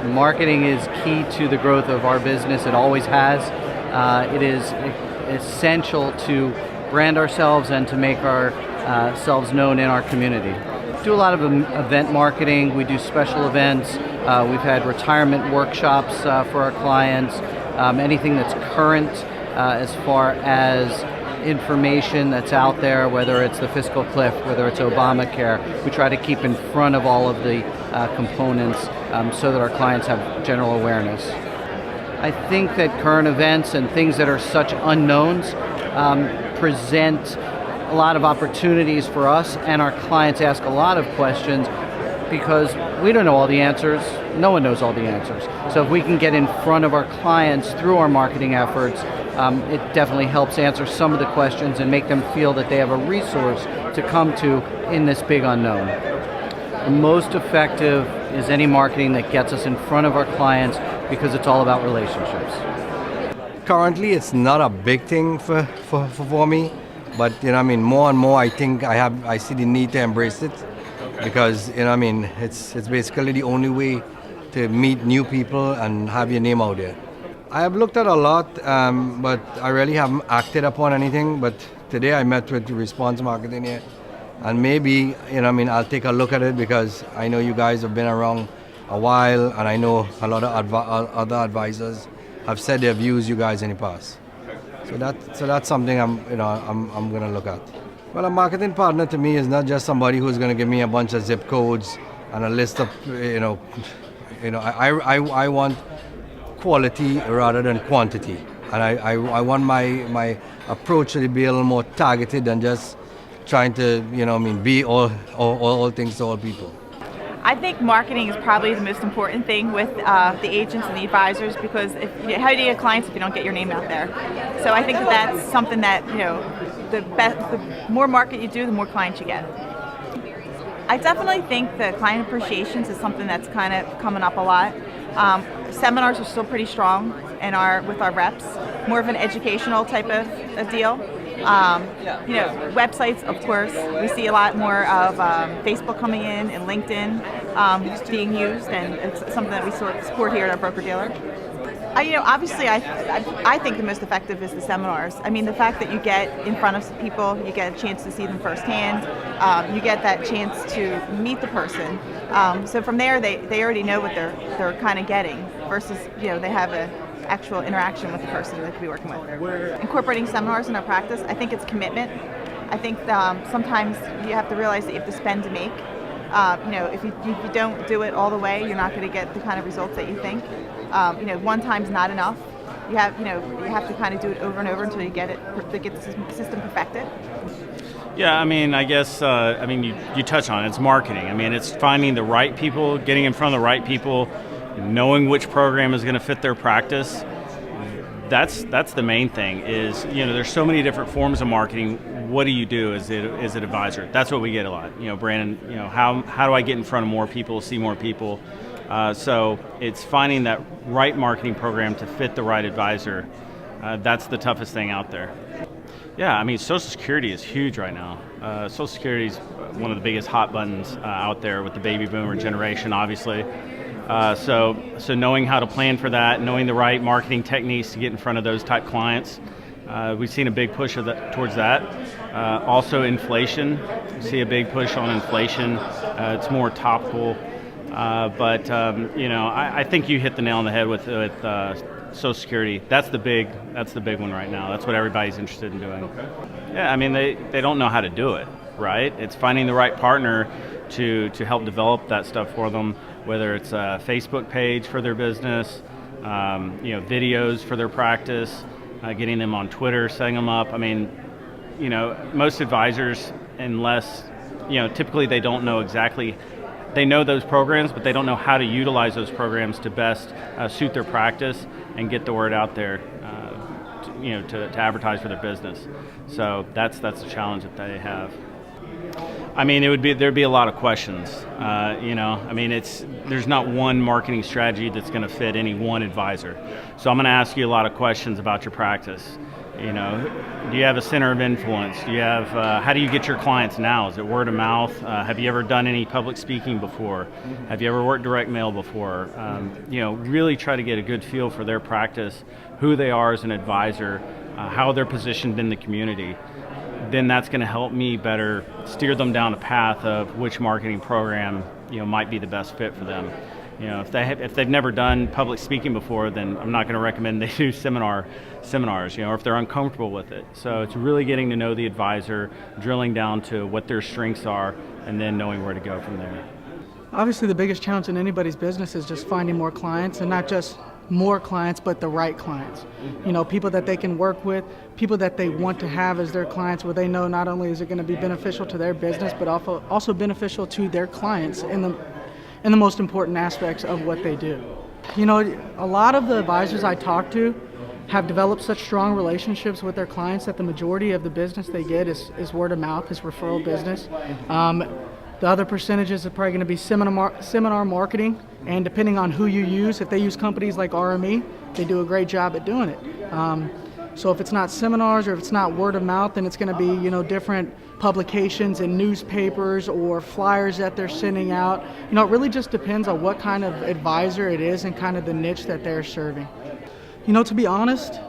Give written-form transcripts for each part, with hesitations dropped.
Marketing is key to the growth of our business. It always has. It is essential to brand ourselves and to make ourselves known in our community. We do a lot of event marketing. We do special events. We've had retirement workshops for our clients. Anything that's current as far as information that's out there, whether it's the fiscal cliff, whether it's Obamacare, we try to keep in front of all of the components so that our clients have general awareness. I think that current events and things that are such unknowns present a lot of opportunities for us, and our clients ask a lot of questions because we don't know all the answers. No one knows all the answers. So if we can get in front of our clients through our marketing efforts, it definitely helps answer some of the questions and make them feel that they have a resource to come to in this big unknown. The most effective is any marketing that gets us in front of our clients because it's all about relationships. Currently, it's not a big thing for me, but more and more I think I see the need to embrace it because it's basically the only way to meet new people and have your name out there. I have looked at a lot, but I really haven't acted upon anything. But today I met with response marketing here, and maybe I'll take a look at it because I know you guys have been around a while, and I know a lot of other advisors have said they've used you guys in the past. So that's something I'm going to look at. Well, a marketing partner to me is not just somebody who's going to give me a bunch of zip codes and a list of I want quality rather than quantity, and I want my approach to be a little more targeted than just trying to be all things to all people. I think marketing is probably the most important thing with the agents and the advisors because how do you get clients if you don't get your name out there? So I think that's something that the more market you do, the more clients you get. I definitely think the client appreciations is something that's kind of coming up a lot. Seminars are still pretty strong with our reps, more of an educational type of deal. Websites, of course, we see a lot more of Facebook coming in and LinkedIn being used, and it's something that we sort of support here at our broker-dealer. Obviously, I think the most effective is the seminars. I mean, the fact that you get in front of people, you get a chance to see them firsthand, you get that chance to meet the person. So from there, they already know what they're kind of getting versus, they have an actual interaction with the person they could be working with. Incorporating seminars in our practice, I think it's commitment. I think sometimes you have to realize that you have to spend to make. If you don't do it all the way, you're not going to get the kind of results that you think. One time's not enough. You have to kind of do it over and over until you get the system perfected. Yeah, I guess, you touch on it. It's marketing. It's finding the right people, getting in front of the right people, knowing which program is going to fit their practice. That's the main thing is, there's so many different forms of marketing. What do you do as an advisor? That's what we get a lot. Brandon, how do I get in front of more people, see more people? So it's finding that right marketing program to fit the right advisor. That's the toughest thing out there. Yeah, Social Security is huge right now. Social Security is one of the biggest hot buttons out there with the baby boomer generation, obviously. So knowing how to plan for that, knowing the right marketing techniques to get in front of those type clients, we've seen a big push towards that. Also inflation, we see a big push on inflation. It's more topical, but I think you hit the nail on the head with Social Security. That's the big one right now. That's what everybody's interested in doing. Yeah, they don't know how to do it, right? It's finding the right partner to help develop that stuff for them, whether it's a Facebook page for their business, videos for their practice, getting them on Twitter, setting them up. Most advisors, unless, typically they don't know exactly, they know those programs, but they don't know how to utilize those programs to best suit their practice and get the word out there, to advertise for their business. So that's the challenge that they have. There'd be a lot of questions. There's not one marketing strategy that's going to fit any one advisor. So I'm going to ask you a lot of questions about your practice. You know, do you have a center of influence? Do you have, how do you get your clients now? Is it word of mouth? Have you ever done any public speaking before? Have you ever worked direct mail before? You know, really try to get a good feel for their practice, who they are as an advisor, how they're positioned in the community. Then that's going to help me better steer them down a path of which marketing program, you know, might be the best fit for them. You know, if they've never done public speaking before, then I'm not going to recommend they do seminars, you know, or if they're uncomfortable with it. So it's really getting to know the advisor, drilling down to what their strengths are, and then knowing where to go from there. Obviously, the biggest challenge in anybody's business is just finding more clients, and not just more clients, but the right clients. You know, people that they can work with, people that they want to have as their clients, where they know not only is it going to be beneficial to their business, but also beneficial to their clients in the most important aspects of what they do. You know, a lot of the advisors I talk to have developed such strong relationships with their clients that the majority of the business they get is word of mouth, is referral business. The other percentages are probably going to be seminar marketing, and depending on who you use, if they use companies like RME, they do a great job at doing it. So if it's not seminars or if it's not word of mouth, then it's going to be, you know, different publications in newspapers or flyers that they're sending out. You know, it really just depends on what kind of advisor it is and kind of the niche that they're serving. You know, to be honest,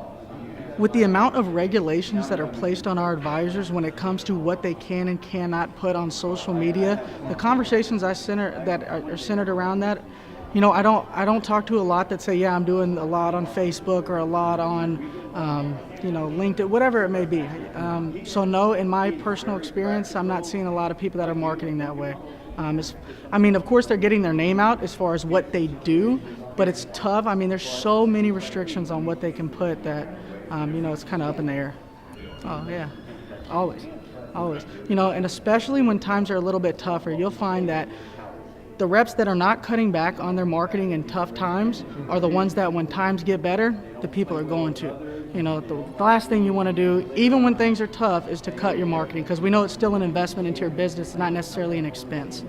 with the amount of regulations that are placed on our advisors when it comes to what they can and cannot put on social media, the conversations that are centered around that, you know, I don't talk to a lot that say, yeah, I'm doing a lot on Facebook or a lot on, you know, LinkedIn, whatever it may be. So no, in my personal experience, I'm not seeing a lot of people that are marketing that way. I mean, of course, they're getting their name out as far as what they do, but it's tough. I mean, there's so many restrictions on what they can put that, you know, it's kind of up in the air. Oh, yeah, always. You know, and especially when times are a little bit tougher, you'll find that the reps that are not cutting back on their marketing in tough times are the ones that when times get better, the people are going to. You know, the last thing you want to do, even when things are tough, is to cut your marketing, because we know it's still an investment into your business, not necessarily an expense.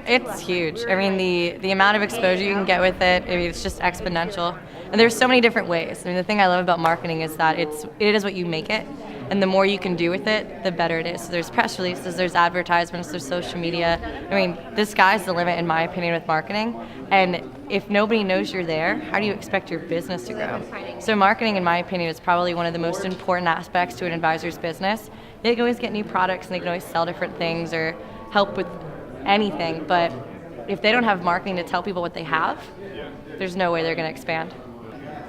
It's huge. I mean, the amount of exposure you can get with it, I mean, it's just exponential. And there's so many different ways. I mean, the thing I love about marketing is that it is what you make it. And the more you can do with it, the better it is. So there's press releases, there's advertisements, there's social media. I mean, the sky's the limit, in my opinion, with marketing. And if nobody knows you're there, how do you expect your business to grow? So marketing, in my opinion, is probably one of the most important aspects to an advisor's business. They can always get new products and they can always sell different things or help with anything. But if they don't have marketing to tell people what they have, there's no way they're going to expand.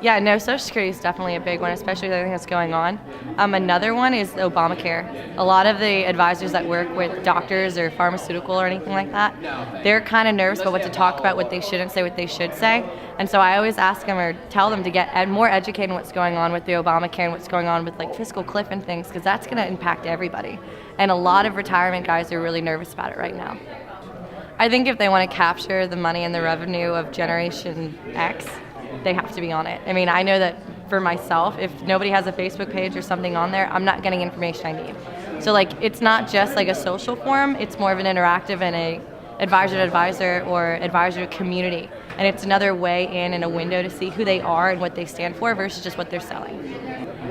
Yeah, no, Social Security is definitely a big one, especially with everything that's going on. Another one is Obamacare. A lot of the advisors that work with doctors or pharmaceutical or anything like that, they're kind of nervous about what to talk about, what they shouldn't say, what they should say. And so I always ask them or tell them to get more educated on what's going on with the Obamacare and what's going on with like fiscal cliff and things, because that's going to impact everybody. And a lot of retirement guys are really nervous about it right now. I think if they want to capture the money and the revenue of Generation X, they have to be on it. I mean, I know that for myself, if nobody has a Facebook page or something on there, I'm not getting information I need. So like, it's not just like a social forum, it's more of an interactive and a advisor to advisor or advisor to community. And it's another way in and a window to see who they are and what they stand for versus just what they're selling.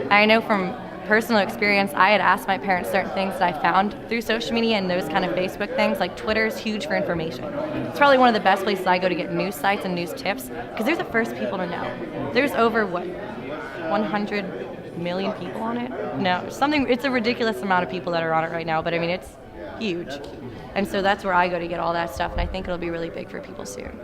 I know from personal experience, I had asked my parents certain things that I found through social media and those kind of Facebook things. Like Twitter is huge for information. It's probably one of the best places I go to get news sites and news tips, because they're the first people to know. There's over, 100 million people on it? No, it's a ridiculous amount of people that are on it right now, but I mean, it's huge. And so that's where I go to get all that stuff, and I think it'll be really big for people soon.